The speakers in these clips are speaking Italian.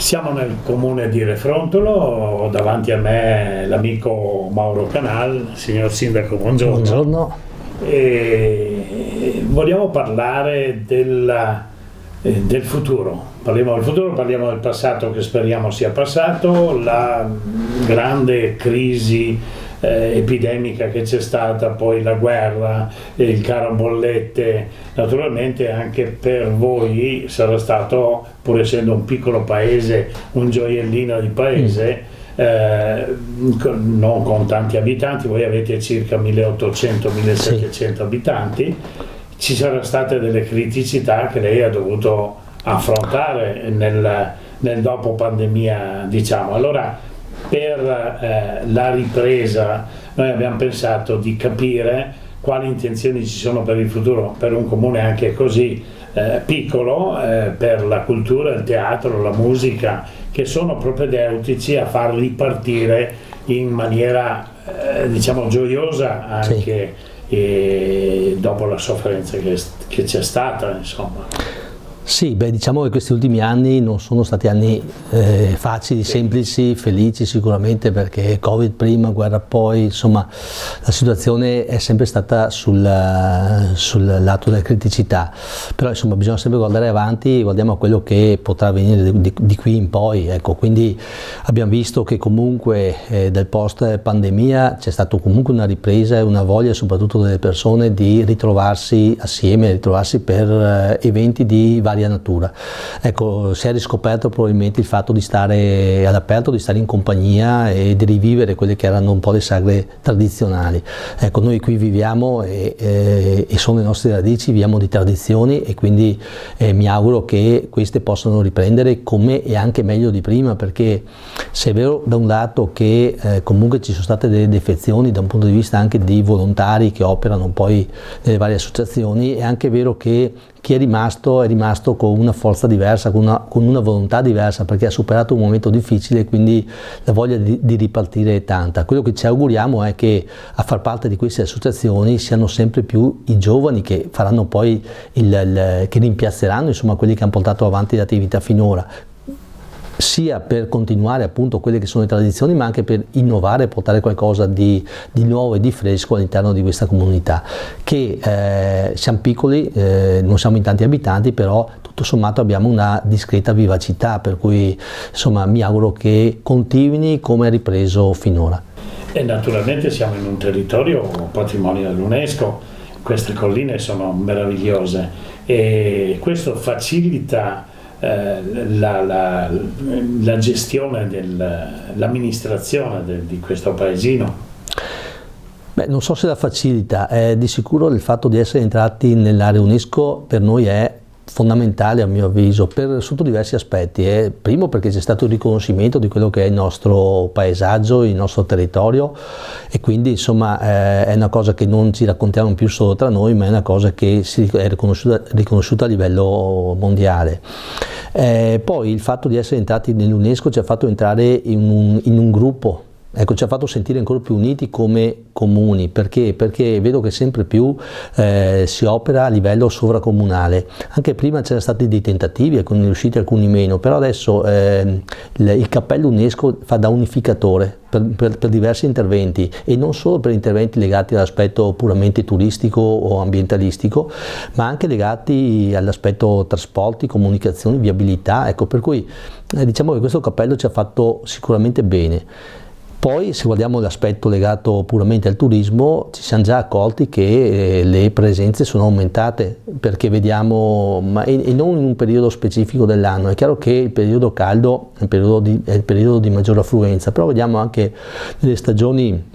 Siamo nel comune di Refrontolo, ho davanti a me l'amico Mauro Canal. Signor Sindaco, buongiorno. Buongiorno. E vogliamo parlare del futuro. Parliamo del futuro, parliamo del passato che speriamo sia passato, la grande crisi epidemica che c'è stata, poi la guerra, il caro bollette. Naturalmente anche per voi sarà stato, pur essendo un piccolo paese, un gioiellino di paese, non con tanti abitanti. Voi avete circa 1800-1700 abitanti. Ci saranno state delle criticità che lei ha dovuto affrontare nel dopo pandemia, diciamo. Allora, per la ripresa noi abbiamo pensato di capire quali intenzioni ci sono per il futuro per un comune anche così piccolo, per la cultura, il teatro, la musica, che sono propedeutici a far ripartire in maniera diciamo gioiosa anche dopo la sofferenza che c'è stata, insomma. Sì, diciamo che questi ultimi anni non sono stati anni facili, semplici, felici sicuramente, perché Covid prima, guerra poi, insomma la situazione è sempre stata sul lato della criticità, però insomma bisogna sempre guardare avanti, guardiamo a quello che potrà venire di qui in poi, ecco. Quindi abbiamo visto che comunque dal post pandemia c'è stata comunque una ripresa e una voglia soprattutto delle persone di ritrovarsi assieme, ritrovarsi per eventi di varia natura. Ecco, si è riscoperto probabilmente il fatto di stare all'aperto, di stare in compagnia e di rivivere quelle che erano un po' le sagre tradizionali. Ecco, noi qui viviamo e sono le nostre radici, viviamo di tradizioni, e quindi mi auguro che queste possano riprendere come e anche meglio di prima, perché se è vero da un lato che comunque ci sono state delle defezioni da un punto di vista anche di volontari che operano poi nelle varie associazioni, è anche vero che chi è rimasto con una forza diversa, con una volontà diversa, perché ha superato un momento difficile e quindi la voglia di ripartire è tanta. Quello che ci auguriamo è che a far parte di queste associazioni siano sempre più i giovani che faranno poi che rimpiazzeranno insomma quelli che hanno portato avanti l'attività finora, sia per continuare appunto quelle che sono le tradizioni, ma anche per innovare e portare qualcosa di nuovo e di fresco all'interno di questa comunità, che siamo piccoli, non siamo in tanti abitanti, però tutto sommato abbiamo una discreta vivacità, per cui insomma mi auguro che continui come ha ripreso finora. E naturalmente siamo in un territorio patrimonio dell'UNESCO, queste colline sono meravigliose e questo facilita la gestione l'amministrazione di questo paesino. Non so se la facilita, di sicuro il fatto di essere entrati nell'area UNESCO per noi è fondamentale a mio avviso, sotto diversi aspetti. Primo perché c'è stato il riconoscimento di quello che è il nostro paesaggio, il nostro territorio, e quindi insomma è una cosa che non ci raccontiamo più solo tra noi, ma è una cosa che è riconosciuta a livello mondiale. Poi il fatto di essere entrati nell'UNESCO ci ha fatto entrare in un gruppo. Ecco, ci ha fatto sentire ancora più uniti come comuni. Perché? Perché vedo che sempre più si opera a livello sovracomunale. Anche prima c'erano stati dei tentativi, alcuni riusciti, alcuni meno, però adesso il cappello UNESCO fa da unificatore per diversi interventi, e non solo per interventi legati all'aspetto puramente turistico o ambientalistico, ma anche legati all'aspetto trasporti, comunicazioni, viabilità. Ecco, per cui diciamo che questo cappello ci ha fatto sicuramente bene. Poi se guardiamo l'aspetto legato puramente al turismo, ci siamo già accorti che le presenze sono aumentate, perché vediamo, e non in un periodo specifico dell'anno. È chiaro che il periodo caldo è il periodo di maggior affluenza, però vediamo anche nelle stagioni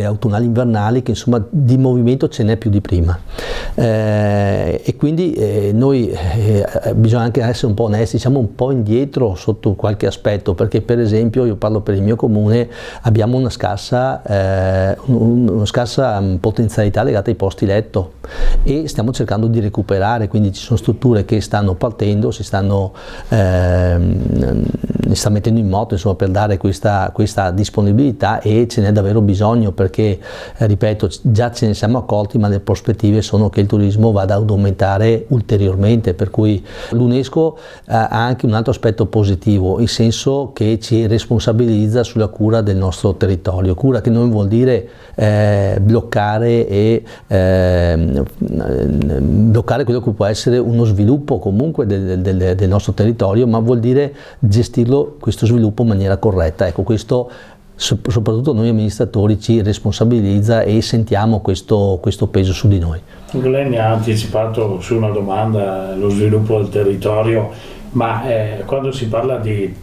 autunnali, invernali, che insomma di movimento ce n'è più di prima, e quindi noi bisogna anche essere un po' onesti, siamo un po' indietro sotto qualche aspetto, perché per esempio io parlo per il mio comune, abbiamo una scarsa potenzialità legata ai posti letto, e stiamo cercando di recuperare. Quindi ci sono strutture che stanno partendo, si sta mettendo in moto insomma per dare questa disponibilità, e ce n'è davvero bisogno, bisogno, perché ripeto, già ce ne siamo accorti, ma le prospettive sono che il turismo vada ad aumentare ulteriormente, per cui l'UNESCO ha anche un altro aspetto positivo, in senso che ci responsabilizza sulla cura del nostro territorio, cura che non vuol dire bloccare quello che può essere uno sviluppo comunque del nostro territorio, ma vuol dire gestirlo, questo sviluppo, in maniera corretta. Ecco, questo soprattutto noi amministratori ci responsabilizza e sentiamo questo peso su di noi. Lei mi ha anticipato su una domanda, lo sviluppo del territorio, ma quando si parla di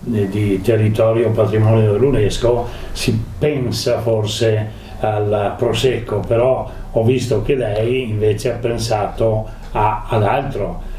territorio patrimonio dell'UNESCO si pensa forse al Prosecco, però ho visto che lei invece ha pensato ad altro,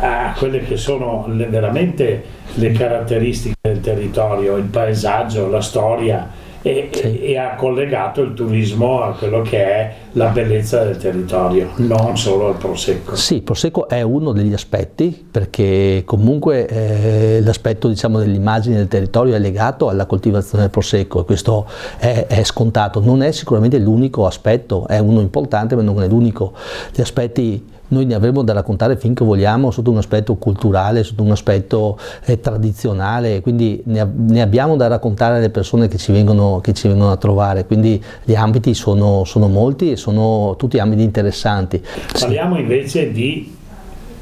a quelle che sono veramente le caratteristiche del territorio, il paesaggio, la storia, e ha collegato il turismo a quello che è la bellezza del territorio, non solo al Prosecco. Sì, il Prosecco è uno degli aspetti, perché comunque l'aspetto, diciamo, dell'immagine del territorio è legato alla coltivazione del Prosecco, e questo è scontato. Non è sicuramente l'unico aspetto, è uno importante ma non è l'unico. Gli aspetti noi ne avremo da raccontare finché vogliamo, sotto un aspetto culturale, sotto un aspetto tradizionale, quindi ne abbiamo da raccontare alle persone che ci vengono a trovare, quindi gli ambiti sono molti e sono tutti ambiti interessanti. Parliamo invece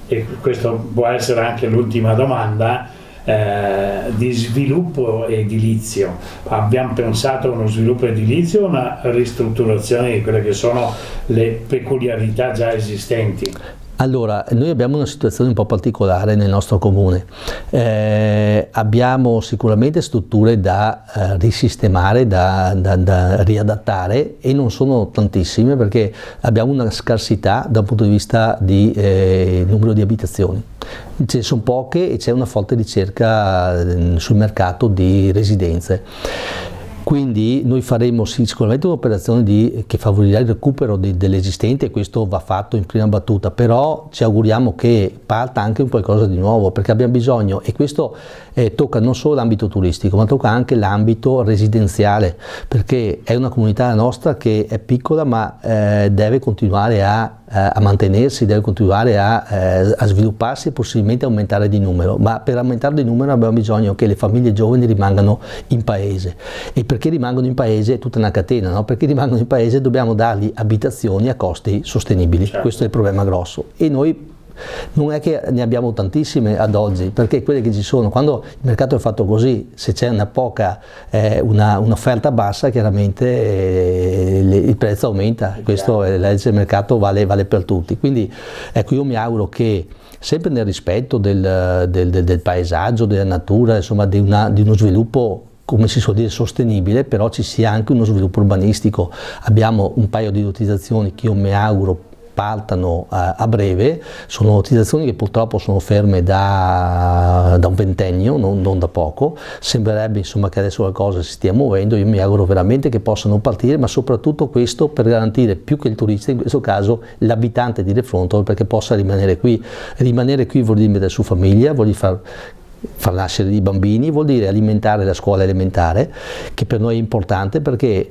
e questo può essere anche l'ultima domanda, di sviluppo edilizio. Abbiamo pensato a uno sviluppo edilizio o una ristrutturazione di quelle che sono le peculiarità già esistenti? Allora, noi abbiamo una situazione un po' particolare nel nostro comune, abbiamo sicuramente strutture da risistemare, da riadattare, e non sono tantissime perché abbiamo una scarsità dal punto di vista di numero di abitazioni. Ce ne sono poche e c'è una forte ricerca sul mercato di residenze. Quindi noi faremo sicuramente un'operazione che favorirà il recupero dell'esistente, e questo va fatto in prima battuta, però ci auguriamo che parta anche un qualcosa di nuovo, perché abbiamo bisogno, e questo tocca non solo l'ambito turistico ma tocca anche l'ambito residenziale, perché è una comunità nostra che è piccola ma deve continuare a mantenersi, deve continuare a svilupparsi e possibilmente aumentare di numero, ma per aumentare di numero abbiamo bisogno che le famiglie giovani rimangano in paese, e perché rimangono in paese è tutta una catena, no? Perché rimangono in paese dobbiamo dargli abitazioni a costi sostenibili, certo. Questo è il problema grosso, e noi non è che ne abbiamo tantissime ad oggi, perché quelle che ci sono, quando il mercato è fatto così, se c'è un'offerta bassa, chiaramente il prezzo aumenta, questo è la legge del mercato, vale per tutti. Quindi ecco, io mi auguro che, sempre nel rispetto del paesaggio, della natura, insomma di uno sviluppo, come si suol dire, sostenibile, però ci sia anche uno sviluppo urbanistico. Abbiamo un paio di utilizzazioni che io mi auguro partano a breve, sono utilizzazioni che purtroppo sono ferme da un ventennio, non da poco. Sembrerebbe insomma che adesso qualcosa si stia muovendo, io mi auguro veramente che possano partire, ma soprattutto questo per garantire, più che il turista, in questo caso l'abitante di Refrontolo, perché possa rimanere qui. Rimanere qui vuol dire mettere su famiglia, vuol dire far nascere i bambini, vuol dire alimentare la scuola elementare, che per noi è importante, perché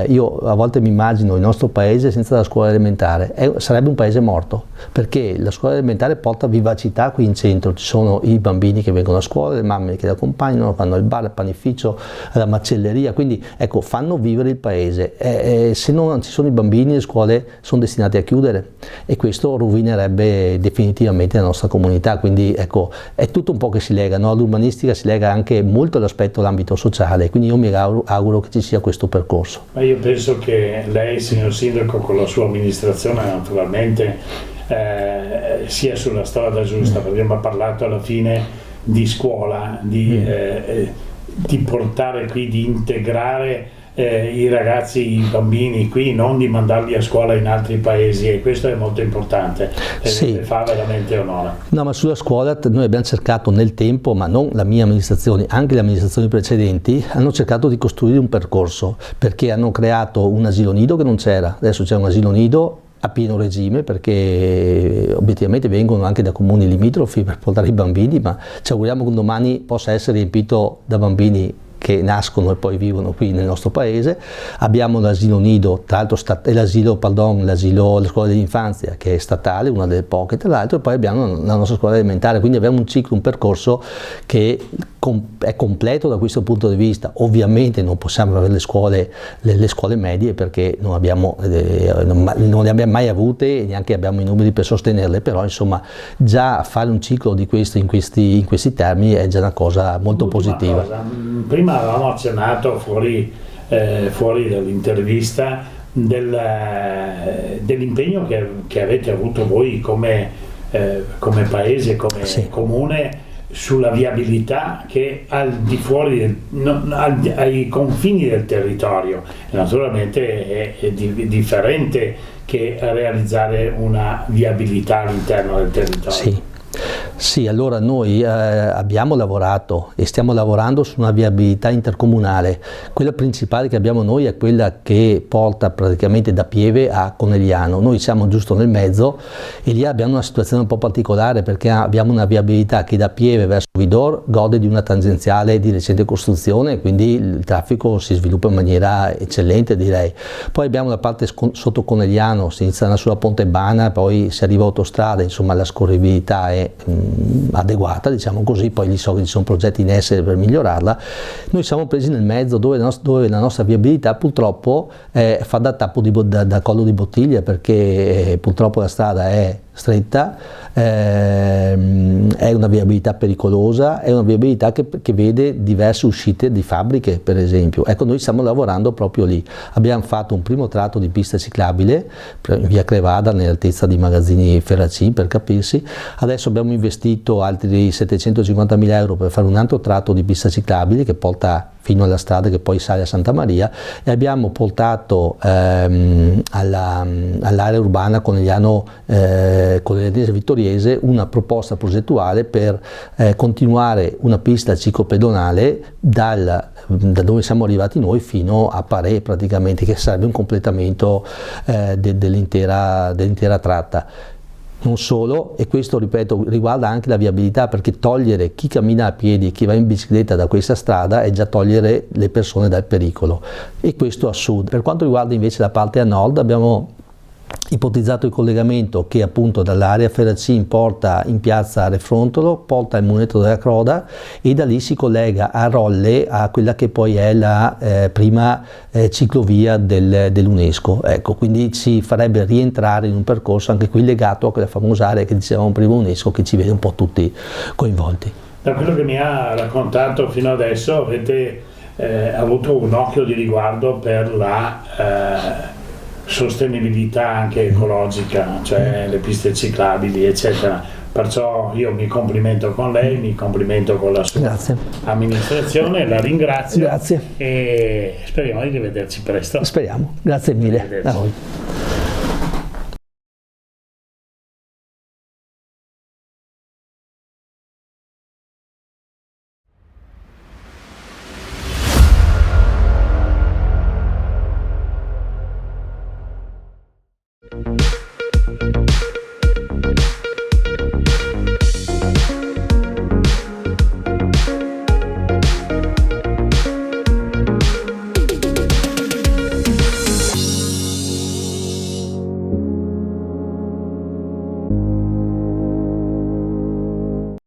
io a volte mi immagino il nostro paese senza la scuola elementare, sarebbe un paese morto, perché la scuola elementare porta vivacità qui in centro, ci sono i bambini che vengono a scuola, le mamme che li accompagnano, vanno al bar, al panificio, alla macelleria, quindi ecco, fanno vivere il paese. Se non ci sono i bambini, le scuole sono destinate a chiudere, e questo rovinerebbe definitivamente la nostra comunità. Quindi ecco, è tutto un po' che si lega, no? L'urbanistica si lega anche molto all'aspetto dell'ambito sociale, quindi io mi auguro che ci sia questo percorso. Ma io penso che lei, signor Sindaco, con la sua amministrazione naturalmente sia sulla strada giusta, perché abbiamo parlato alla fine di scuola, di portare qui, di integrare i ragazzi, i bambini qui, non di mandarli a scuola in altri paesi, e questo è molto importante, sì. Fa veramente onore. No, ma sulla scuola noi abbiamo cercato nel tempo, ma non la mia amministrazione, anche le amministrazioni precedenti hanno cercato di costruire un percorso, perché hanno creato un asilo nido che non c'era, adesso c'è un asilo nido a pieno regime, perché obiettivamente vengono anche da comuni limitrofi per portare i bambini, ma ci auguriamo che domani possa essere riempito da bambini che nascono e poi vivono qui nel nostro paese, abbiamo l'asilo nido, tra l'altro la scuola dell'infanzia che è statale, una delle poche tra l'altro, e poi abbiamo la nostra scuola elementare, quindi abbiamo un ciclo, un percorso che è completo da questo punto di vista. Ovviamente non possiamo avere le scuole medie perché non le abbiamo mai avute e neanche abbiamo i numeri per sostenerle, però insomma già fare un ciclo di questo in questi termini è già una cosa molto positiva. Prima avevamo accennato fuori dall'intervista dell'impegno che avete avuto voi come paese, come comune, sulla viabilità che al di fuori ai confini del territorio. Naturalmente è differente che realizzare una viabilità all'interno del territorio. Sì, allora noi abbiamo lavorato e stiamo lavorando su una viabilità intercomunale. Quella principale che abbiamo noi è quella che porta praticamente da Pieve a Conegliano. Noi siamo giusto nel mezzo e lì abbiamo una situazione un po' particolare perché abbiamo una viabilità che da Pieve verso Vidor gode di una tangenziale di recente costruzione, quindi il traffico si sviluppa in maniera eccellente, direi. Poi abbiamo la parte sotto Conegliano, si inizia sulla Ponte Bana, poi si arriva a autostrada, insomma la scorribilità è adeguata, diciamo così, poi so che ci sono progetti in essere per migliorarla. Noi siamo presi nel mezzo dove la nostra viabilità purtroppo fa da tappo da collo di bottiglia, perché purtroppo la strada è stretta, è una viabilità pericolosa, è una viabilità che vede diverse uscite di fabbriche, per esempio. Ecco, noi stiamo lavorando proprio lì. Abbiamo fatto un primo tratto di pista ciclabile in via Crevada, nell'altezza di Magazzini Ferracin, per capirsi. Adesso abbiamo investito altri 750.000 euro per fare un altro tratto di pista ciclabile che porta fino alla strada che poi sale a Santa Maria, e abbiamo portato all'area urbana Conegliano Vittoriese una proposta progettuale per continuare una pista ciclopedonale da dove siamo arrivati noi fino a Parè, praticamente, che sarebbe un completamento dell'intera tratta. Non solo, e questo, ripeto, riguarda anche la viabilità, perché togliere chi cammina a piedi e chi va in bicicletta da questa strada è già togliere le persone dal pericolo, e questo a sud. Per quanto riguarda invece la parte a nord, abbiamo ipotizzato il collegamento che appunto dall'area Ferracin porta in piazza Refrontolo, porta il Muletto della Croda e da lì si collega a Rolle, a quella che poi è la prima ciclovia dell'UNESCO. Ecco, quindi ci farebbe rientrare in un percorso anche qui legato a quella famosa area che dicevamo prima UNESCO, che ci vede un po' tutti coinvolti. Da quello che mi ha raccontato fino adesso avete avuto un occhio di riguardo per la sostenibilità anche ecologica, cioè le piste ciclabili, eccetera. Perciò io mi complimento con lei, mi complimento con la sua amministrazione, la ringrazio. Grazie. E speriamo di rivederci presto. Speriamo, grazie mille a voi.